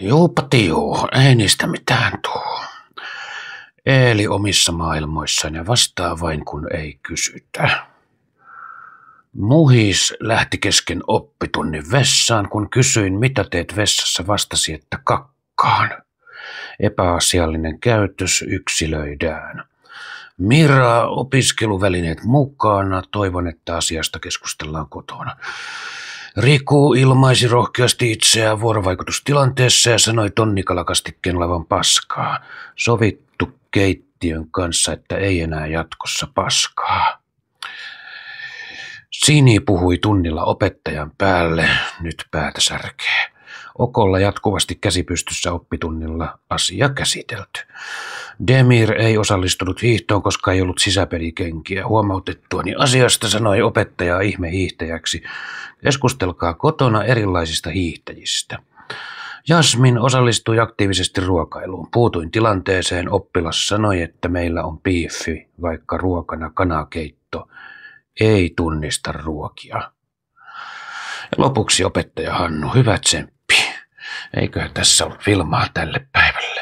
Juupati juu, ei niistä mitään tuu. Eeli omissa maailmoissaan ja vastaa vain kun ei kysytä. Muhis lähti kesken oppitunnin vessaan, kun kysyin mitä teet vessassa, vastasi, että kakkaan. Epäasiallinen käytös yksilöidään. Mira, opiskeluvälineet mukana, toivon, että asiasta keskustellaan kotona. Riku ilmaisi rohkeasti itseään vuorovaikutustilanteessa ja sanoi tonnikalakastikkeen olevan paskaa. Sovittu keittiön kanssa, että ei enää jatkossa paskaa. Sini puhui tunnilla opettajan päälle, nyt päätä särkee. Okolla jatkuvasti käsipystyssä oppitunnilla asia käsitelty. Demir ei osallistunut hiihtoon, koska ei ollut sisäpelikenkiä. Huomautettuani asiasta sanoi opettaja ihmehiihtäjäksi. Keskustelkaa kotona erilaisista hiihtäjistä. Jasmin osallistui aktiivisesti ruokailuun. Puutuin tilanteeseen. Oppilas sanoi, että meillä on biifi, vaikka ruokana kanakeitto ei tunnista ruokia. Ja lopuksi opettaja Hannu, hyvä tsemppi. Eiköhän tässä ollut filmaa tälle päivälle.